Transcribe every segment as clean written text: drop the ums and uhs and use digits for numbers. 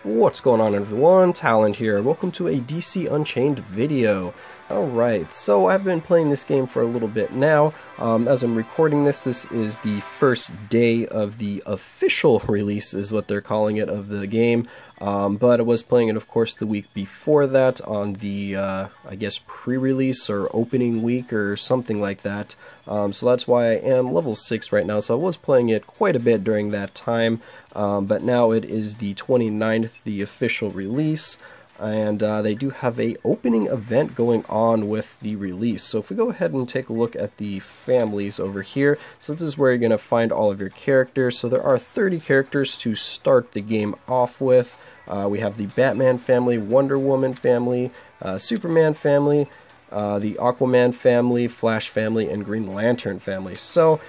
What's going on, everyone? Talen here. Welcome to a DC Unchained video. Alright, so I've been playing this game for a little bit now. As I'm recording this is the first day of the official release, is what they're calling it, of the game. But I was playing it, of course, the week before that on the, I guess, pre-release or opening week or something like that. So that's why I am level 6 right now. So I was playing it quite a bit during that time. But now it is the 29th, the official release. And they do have a opening event going on with the release. So if we go ahead and take a look at the families over here, so this is where you're going to find all of your characters. So there are 30 characters to start the game off with. We have the Batman family, Wonder Woman family, Superman family, the Aquaman family, Flash family, and Green Lantern family. So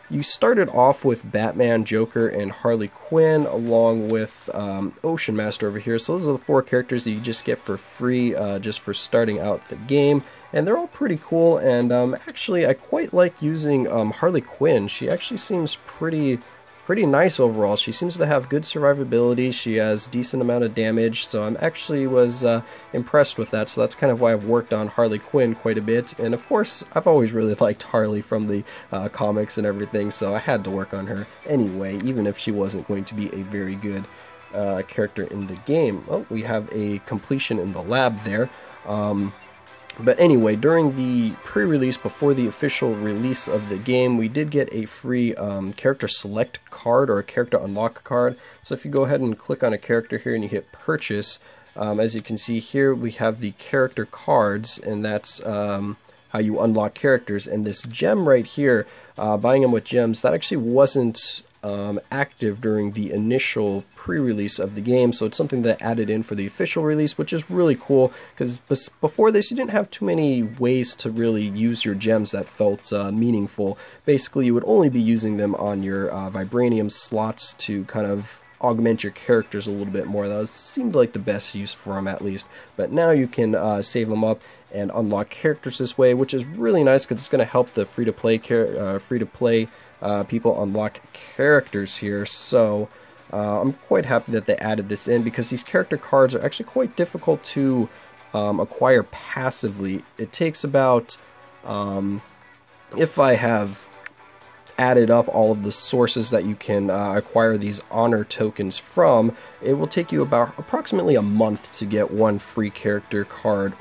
you started off with Batman, Joker, and Harley Quinn, along with Ocean Master over here. So those are the 4 characters that you just get for free, just for starting out the game. And they're all pretty cool, and actually I quite like using Harley Quinn. She actually seems pretty nice overall. She seems to have good survivability. She has decent amount of damage, so I'm actually was impressed with that. So that's kind of why I've worked on Harley Quinn quite a bit. And of course, I've always really liked Harley from the comics and everything, so I had to work on her anyway, even if she wasn't going to be a very good character in the game. Oh, we have a completion in the lab there. But anyway, during the pre-release, before the official release of the game, we did get a free character select card, or a character unlock card. So if you go ahead and click on a character here and you hit purchase, as you can see here, we have the character cards, and that's how you unlock characters. And this gem right here, buying them with gems, that actually wasn't active during the initial pre-release of the game, so it's something that added in for the official release, which is really cool, because before this you didn't have too many ways to really use your gems that felt meaningful. Basically, you would only be using them on your vibranium slots to kind of augment your characters a little bit more. That seemed like the best use for them, at least. But now you can save them up and unlock characters this way, which is really nice, because it's going to help the free-to-play people unlock characters here. So I'm quite happy that they added this in, because these character cards are actually quite difficult to acquire passively. It takes about, if I have added up all of the sources that you can acquire these honor tokens from, it will take you about approximately a month to get one free character card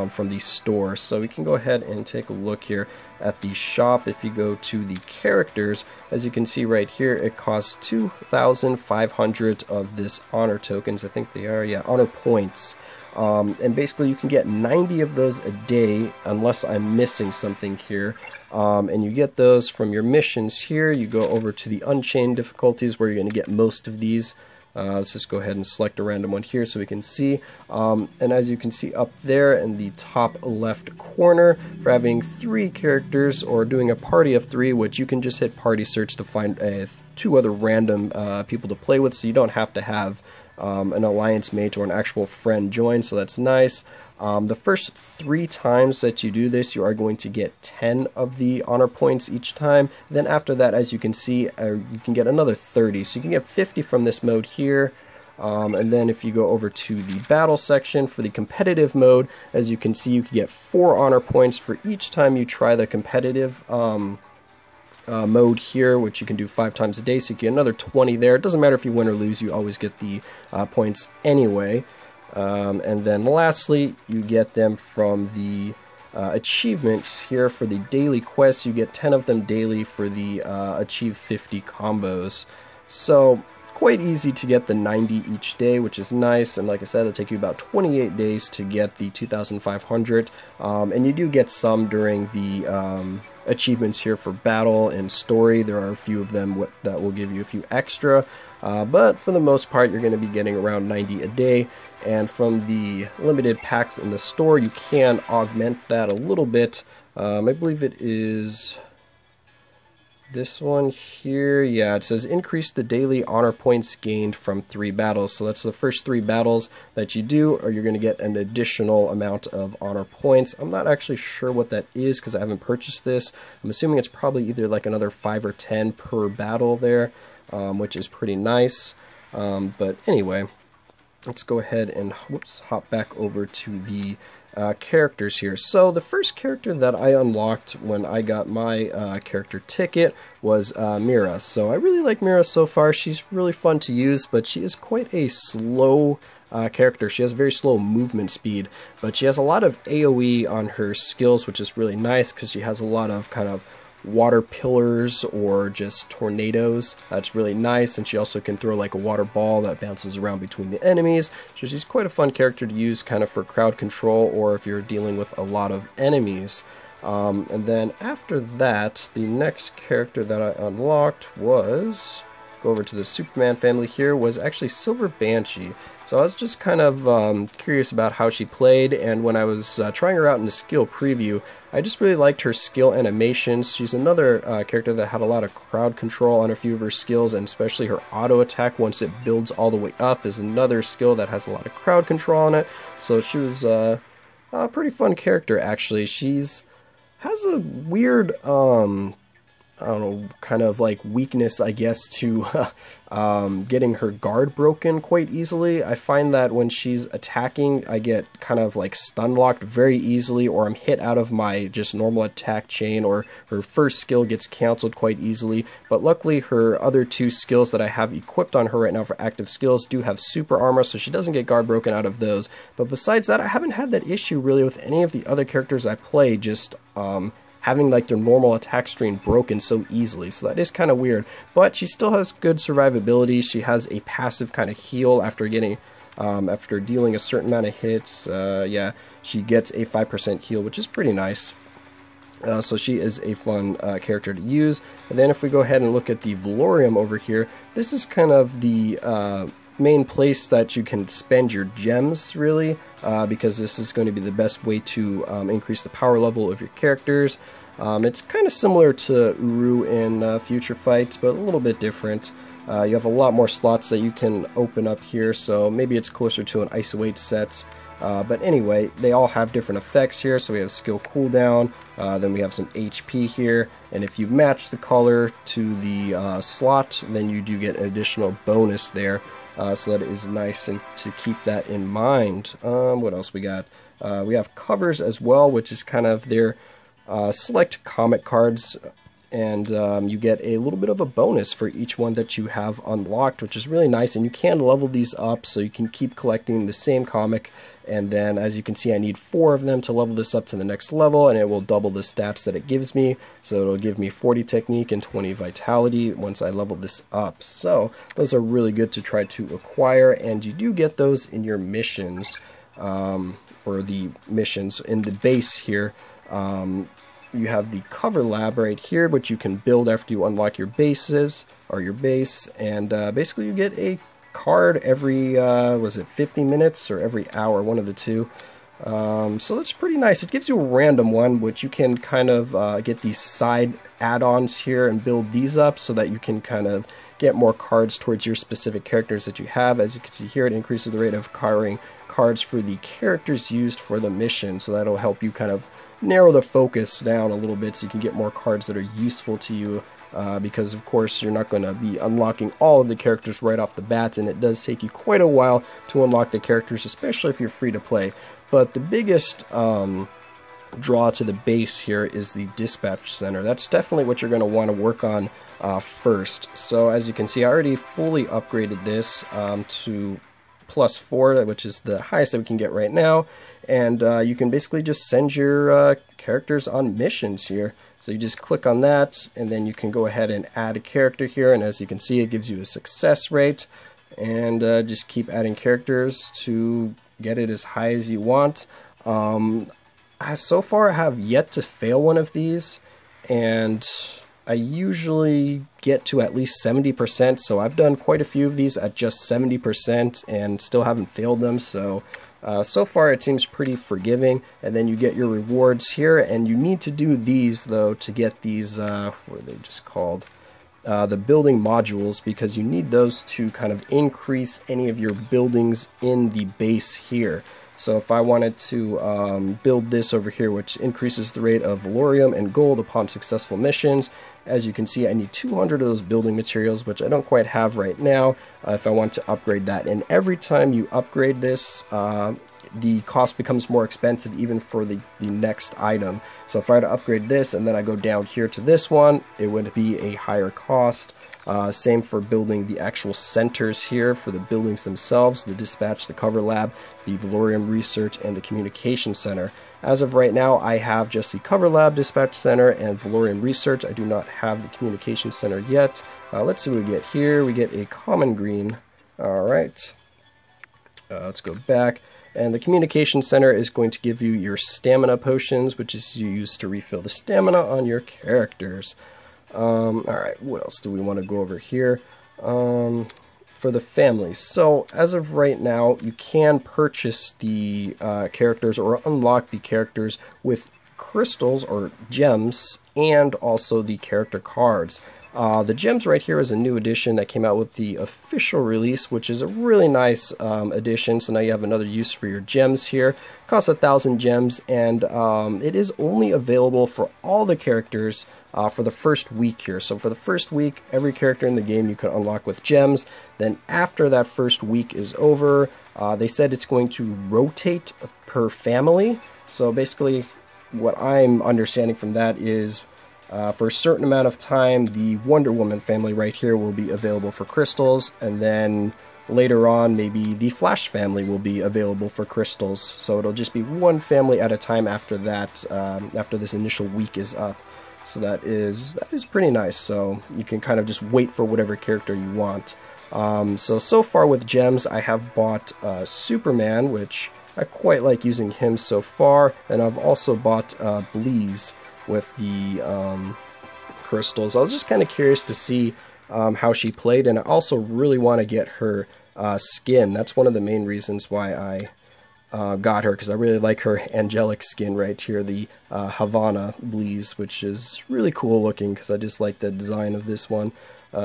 from the store. So we can go ahead and take a look here at the shop. If you go to the characters, as you can see right here, it costs 2,500 of this honor tokens. I think they are, yeah, honor points. And basically you can get 90 of those a day, unless I'm missing something here. And you get those from your missions here. You go over to the Unchained difficulties, where you're going to get most of these. Let's just go ahead and select a random one here so we can see. And as you can see up there in the top left corner, for having 3 characters, or doing a party of 3, which you can just hit party search to find 2 other random people to play with, so you don't have to have an alliance mate or an actual friend join, so that's nice. The first 3 times that you do this, you are going to get 10 of the honor points each time. Then after that, as you can see, you can get another 30. So you can get 50 from this mode here. And then if you go over to the battle section for the competitive mode, as you can see, you can get 4 honor points for each time you try the competitive mode here, which you can do 5 times a day, so you get another 20 there. It doesn't matter if you win or lose, you always get the points anyway. And then lastly, you get them from the achievements here for the daily quests. You get 10 of them daily for the achieve 50 combos. So quite easy to get the 90 each day, which is nice. And like I said, it'll take you about 28 days to get the 2,500. And you do get some during the achievements here for battle and story. There are a few of them that will give you a few extra, but for the most part you're going to be getting around 90 a day. And from the limited packs in the store, you can augment that a little bit. I believe it is this one here. Yeah, it says increase the daily honor points gained from 3 battles. So that's the first 3 battles that you do, or you're going to get an additional amount of honor points. I'm not actually sure what that is, because I haven't purchased this. I'm assuming it's probably either like another 5 or 10 per battle there, which is pretty nice. But anyway, let's go ahead and hop back over to the characters here. So the first character that I unlocked when I got my character ticket was Mira. So I really like Mira so far. She's really fun to use, but she is quite a slow character. She has very slow movement speed, but she has a lot of AoE on her skills, which is really nice because she has a lot of kind of water pillars or just tornadoes. That's really nice, and she also can throw like a water ball that bounces around between the enemies. So she's quite a fun character to use kind of for crowd control or if you're dealing with a lot of enemies. And then after that, the next character that I unlocked was, go over to the Superman family here, was actually Silver Banshee. So I was just kind of curious about how she played, and when I was trying her out in the skill preview, I just really liked her skill animations. She's another character that had a lot of crowd control on a few of her skills, and especially her auto attack once it builds all the way up is another skill that has a lot of crowd control on it. So she was a pretty fun character actually. Has a weird I don't know, kind of like weakness, I guess, to getting her guard broken quite easily. I find that when she's attacking, I get kind of like stun locked very easily, or I'm hit out of my just normal attack chain, or her first skill gets canceled quite easily. But luckily, her other two skills that I have equipped on her right now for active skills do have super armor, so she doesn't get guard broken out of those. But besides that, I haven't had that issue really with any of the other characters I play, just having like their normal attack string broken so easily. So that is kind of weird, but she still has good survivability. She has a passive kind of heal after getting after dealing a certain amount of hits. Yeah, she gets a 5% heal, which is pretty nice. So she is a fun character to use. And then if we go ahead and look at the Valorium over here, this is kind of the main place that you can spend your gems, really, because this is going to be the best way to increase the power level of your characters. It's kind of similar to Uru in future fights, but a little bit different. You have a lot more slots that you can open up here, so maybe it's closer to an Iso-8 set. But anyway, they all have different effects here. So we have skill cooldown, then we have some HP here, and if you match the color to the slot, then you do get an additional bonus there. So that is nice, and to keep that in mind. What else we got? We have covers as well, which is kind of their select comic cards, and you get a little bit of a bonus for each one that you have unlocked, which is really nice. And you can level these up, so you can keep collecting the same comic. And then, as you can see, I need 4 of them to level this up to the next level, and it will double the stats that it gives me. So it'll give me 40 technique and 20 vitality once I level this up. So those are really good to try to acquire, and you do get those in your missions, or the missions in the base here. You have the cover lab right here, which you can build after you unlock your bases, or your base, and basically you get a card every, was it 50 minutes or every hour, one of the two. So that's pretty nice. It gives you a random one, which you can kind of get these side add-ons here and build these up so that you can kind of get more cards towards your specific characters that you have. As you can see here, it increases the rate of acquiring cards for the characters used for the mission, so that'll help you kind of narrow the focus down a little bit so you can get more cards that are useful to you. Because of course you're not going to be unlocking all of the characters right off the bat, and it does take you quite a while to unlock the characters, especially if you're free to play. But the biggest draw to the base here is the dispatch center. That's definitely what you're going to want to work on first. So as you can see, I already fully upgraded this to +4, which is the highest that we can get right now. And you can basically just send your characters on missions here. So you just click on that, and then you can go ahead and add a character here, and as you can see, it gives you a success rate, and just keep adding characters to get it as high as you want. So far I have yet to fail one of these, and I usually get to at least 70%, so I've done quite a few of these at just 70% and still haven't failed them. So so far it seems pretty forgiving. And then you get your rewards here, and you need to do these though to get these, what are they just called? The building modules, because you need those to kind of increase any of your buildings in the base here. So if I wanted to build this over here, which increases the rate of valorium and gold upon successful missions, as you can see, I need 200 of those building materials, which I don't quite have right now, if I want to upgrade that. And every time you upgrade this, the cost becomes more expensive even for the next item. So if I were to upgrade this and then I go down here to this one, it would be a higher cost. Same for building the actual centers here for the buildings themselves, the dispatch, the cover lab, the valorium research, and the communication center. As of right now, I have just the cover lab, dispatch center, and valorium research. I do not have the communication center yet. Let's see what we get here. We get a common green. Alright. Let's go back. And the communication center is going to give you your stamina potions, which is used to refill the stamina on your characters. Alright, what else do we want to go over here? For the families. So, as of right now, you can purchase the characters or unlock the characters with crystals or gems and also the character cards. The gems right here is a new edition that came out with the official release, which is a really nice addition. So now you have another use for your gems here. Costs 1,000 gems, and it is only available for all the characters for the first week here. So for the first week, every character in the game you can unlock with gems. Then after that first week is over, they said it's going to rotate per family. So basically, what I'm understanding from that is for a certain amount of time, the Wonder Woman family right here will be available for crystals, and then later on, maybe the Flash family will be available for crystals. So it'll just be one family at a time after that, after this initial week is up. So that is pretty nice. So you can kind of just wait for whatever character you want. So far with gems, I have bought Superman, which I quite like using him so far, and I've also bought Bleeze with the crystals. I was just kind of curious to see how she played, and I also really want to get her skin. That's one of the main reasons why I got her, because I really like her angelic skin right here, the Havana Bleeze, which is really cool looking, because I just like the design of this one.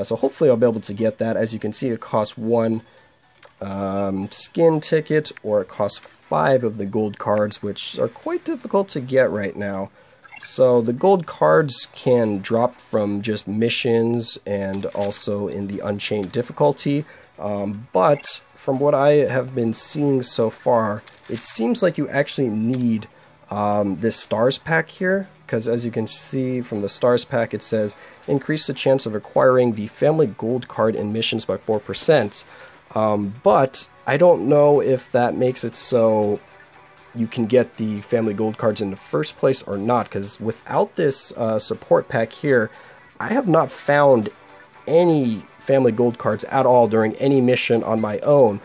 So hopefully I'll be able to get that. As you can see, it costs one skin ticket, or it costs 5 of the gold cards, which are quite difficult to get right now. So the gold cards can drop from just missions and also in the Unchained difficulty, but from what I have been seeing so far, it seems like you actually need this stars pack here, because as you can see from the stars pack, it says increase the chance of acquiring the family gold card in missions by 4%, but I don't know if that makes it so you can get the family gold cards in the first place or not, because without this support pack here, I have not found any family gold cards at all during any mission on my own.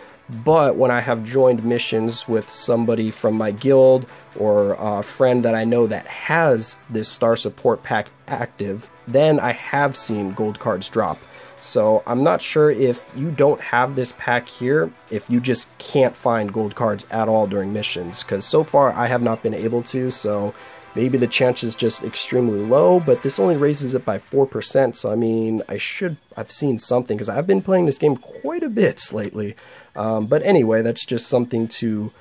But when I have joined missions with somebody from my guild or a friend that I know that has this star support pack active, then I have seen gold cards drop. So I'm not sure if you don't have this pack here, if you just can't find gold cards at all during missions, because so far I have not been able to, so maybe the chance is just extremely low, but this only raises it by 4%, so I mean, I've seen something, because I've been playing this game quite a bit lately. But anyway, that's just something to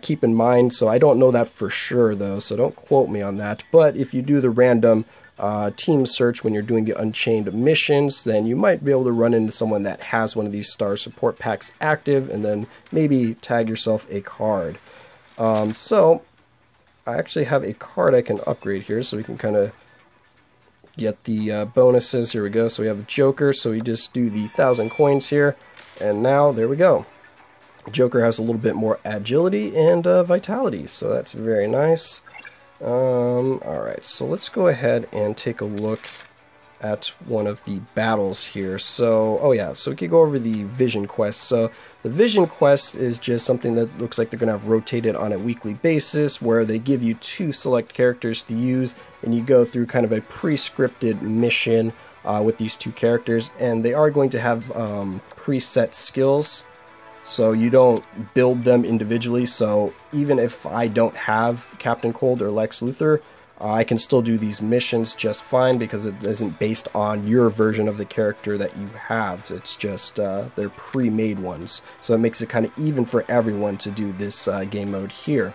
keep in mind. So I don't know that for sure, though, so don't quote me on that. But if you do the random team search when you're doing the Unchained missions, then you might be able to run into someone that has one of these star support packs active, and then maybe tag yourself a card. So I actually have a card I can upgrade here, so we can kind of get the bonuses. Here we go. So we have a Joker, so we just do the 1,000 coins here, and now there we go. Joker has a little bit more agility and vitality, so that's very nice. Alright, so let's go ahead and take a look at one of the battles here. So, oh yeah, so we could go over the Vision Quest. So, the Vision Quest is just something that looks like they're going to have rotated on a weekly basis, where they give you 2 select characters to use, and you go through kind of a pre-scripted mission with these 2 characters, and they are going to have preset skills. So you don't build them individually, so even if I don't have Captain Cold or Lex Luthor, I can still do these missions just fine because it isn't based on your version of the character that you have. It's just they're pre-made ones. So it makes it kind of even for everyone to do this game mode here.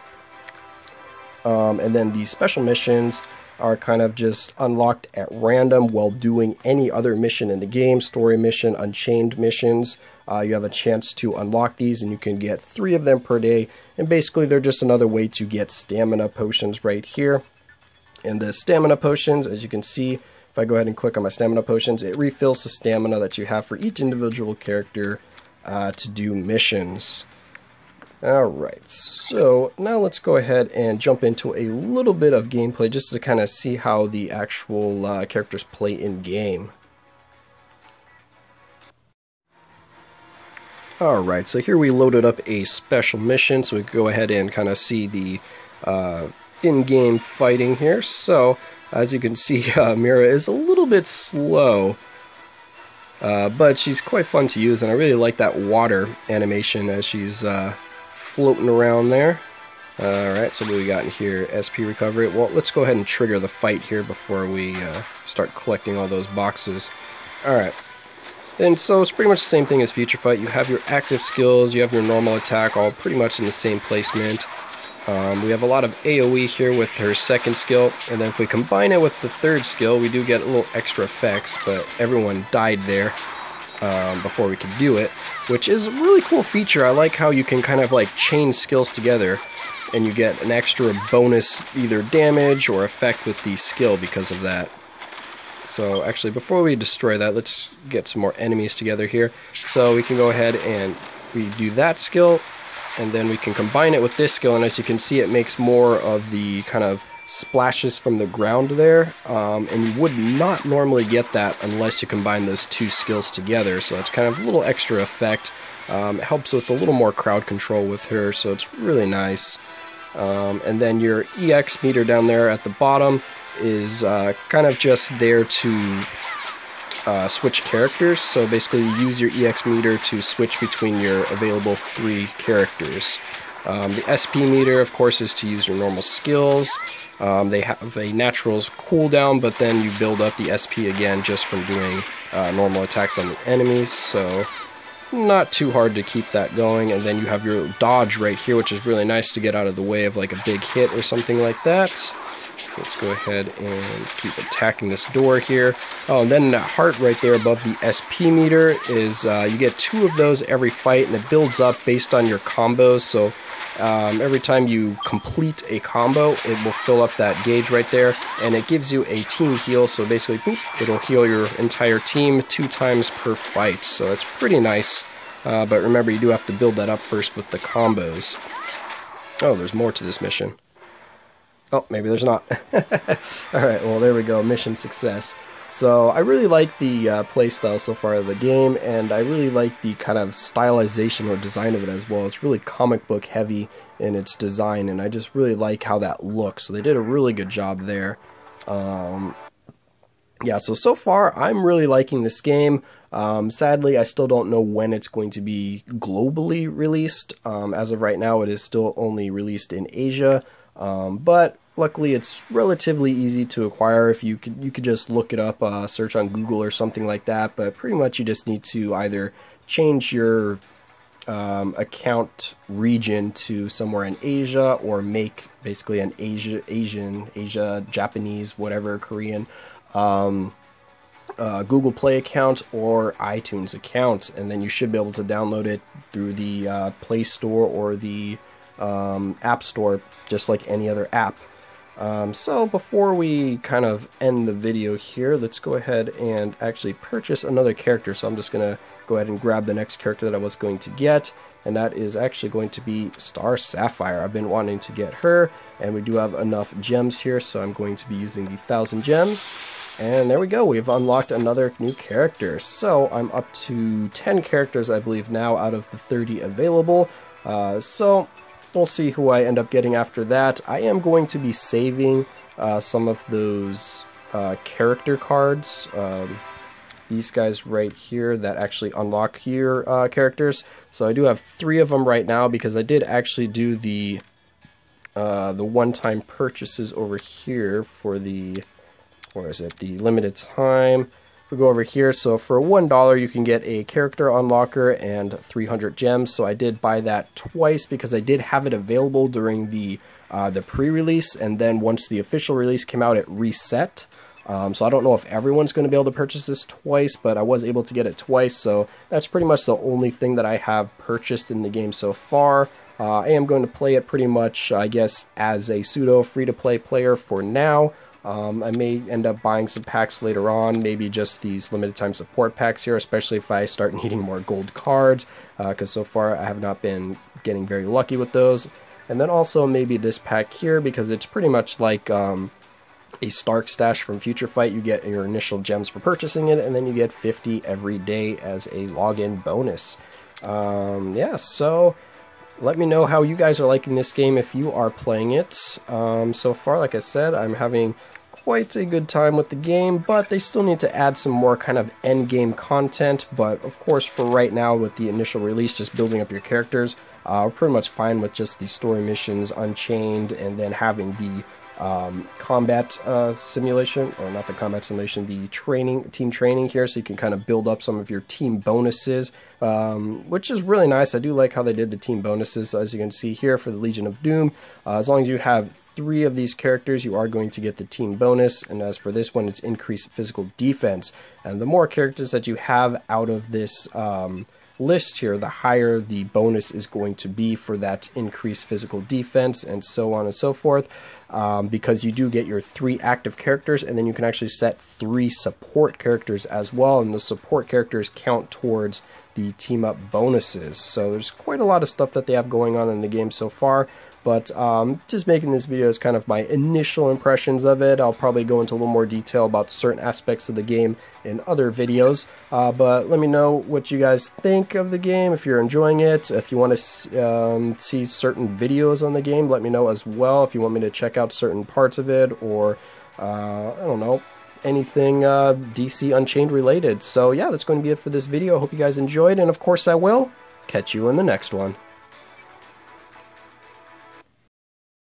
And then the special missions are kind of just unlocked at random while doing any other mission in the game. Story mission, Unchained missions. You have a chance to unlock these, and you can get 3 of them per day. And basically they're just another way to get stamina potions right here. And the stamina potions, as you can see, if I go ahead and click on my stamina potions, it refills the stamina that you have for each individual character to do missions. Alright, so now let's go ahead and jump into a little bit of gameplay just to kind of see how the actual characters play in game. Alright, so here we loaded up a special mission so we can go ahead and kind of see the in-game fighting here. So, as you can see, Mira is a little bit slow, but she's quite fun to use, and I really like that water animation as she's floating around there. Alright, so what do we got in here? SP recovery. Well, let's go ahead and trigger the fight here before we start collecting all those boxes. Alright. And so it's pretty much the same thing as Future Fight. You have your active skills, you have your normal attack, all pretty much in the same placement. We have a lot of AoE here with her second skill, and then if we combine it with the third skill, we do get a little extra effects, but everyone died there before we could do it, which is a really cool feature. I like how you can kind of like chain skills together, and you get an extra bonus either damage or effect with the skill because of that. So actually, before we destroy that, let's get some more enemies together here. So we can go ahead and we do that skill, and then we can combine it with this skill, and as you can see, it makes more of the kind of splashes from the ground there, and you would not normally get that unless you combine those 2 skills together, so it's kind of a little extra effect. It helps with a little more crowd control with her, so it's really nice. And then your EX meter down there at the bottom is kind of just there to switch characters, so basically you use your EX meter to switch between your available 3 characters. The SP meter, of course, is to use your normal skills. They have a natural cooldown, but then you build up the SP again just from doing normal attacks on the enemies, so not too hard to keep that going. And then you have your dodge right here, which is really nice to get out of the way of like a big hit or something like that. So let's go ahead and keep attacking this door here. Oh, and then that heart right there above the SP meter is, you get 2 of those every fight, and it builds up based on your combos. So every time you complete a combo, it will fill up that gauge right there, and it gives you a team heal. So basically, boop, it'll heal your entire team 2 times per fight. So that's pretty nice. But remember, you do have to build that up first with the combos. Oh, there's more to this mission. Oh, maybe there's not. Alright, well there we go, mission success. So I really like the playstyle so far of the game, and I really like the kind of stylization or design of it as well. It's really comic book heavy in its design, and I just really like how that looks. So they did a really good job there. Yeah, so far I'm really liking this game. Sadly, I still don't know when it's going to be globally released. As of right now, it is still only released in Asia. But luckily it's relatively easy to acquire. If you could just look it up, search on Google or something like that, but pretty much you just need to either change your account region to somewhere in Asia, or make basically an Asia, Japanese, whatever, Korean Google Play account or iTunes account, and then you should be able to download it through the Play Store or the App Store, just like any other app. So before we kind of end the video here, let's go ahead and actually purchase another character. So I'm just going to go ahead and grab the next character that I was going to get, and that is actually going to be Star Sapphire. I've been wanting to get her, and we do have enough gems here, so I'm going to be using the 1,000 gems. And there we go, we've unlocked another new character. So I'm up to 10 characters, I believe, now out of the 30 available. So we'll see who I end up getting after that. I am going to be saving some of those character cards, these guys right here that actually unlock your characters. So I do have 3 of them right now because I did actually do the the one-time purchases over here for the, where is it, the limited time. If we go over here, so for $1 you can get a character unlocker and 300 gems. So I did buy that twice because I did have it available during the pre-release, and then once the official release came out, it reset. So I don't know if everyone's going to be able to purchase this twice, but I was able to get it twice, so that's pretty much the only thing that I have purchased in the game so far. I am going to play it pretty much, I guess, as a pseudo free-to-play player for now. I may end up buying some packs later on, maybe just these limited time support packs here, especially if I start needing more gold cards, because so far I have not been getting very lucky with those. And then also maybe this pack here, because it's pretty much like a Stark Stash from Future Fight. You get your initial gems for purchasing it, and then you get 50 every day as a login bonus. Yeah, so let me know how you guys are liking this game if you are playing it. So far, like I said, I'm having quite a good time with the game, but they still need to add some more kind of end game content. But of course, for right now, with the initial release, just building up your characters, we're pretty much fine with just the story missions, Unchained, and then having the combat simulation, or not the combat simulation, the team training here, so you can kind of build up some of your team bonuses, which is really nice. I do like how they did the team bonuses, as you can see here for the Legion of Doom. As long as you have 3 of these characters, you are going to get the team bonus, and as for this one, it's increased physical defense. And the more characters that you have out of this list here, the higher the bonus is going to be for that increased physical defense, and so on and so forth, because you do get your 3 active characters, and then you can actually set 3 support characters as well, and the support characters count towards the team up bonuses. So there's quite a lot of stuff that they have going on in the game so far. But just making this video is kind of my initial impressions of it. I'll probably go into a little more detail about certain aspects of the game in other videos. But let me know what you guys think of the game, if you're enjoying it. If you want to see certain videos on the game, let me know as well. If you want me to check out certain parts of it, or I don't know, anything DC Unchained related. So yeah, that's going to be it for this video. I hope you guys enjoyed, and of course I will catch you in the next one.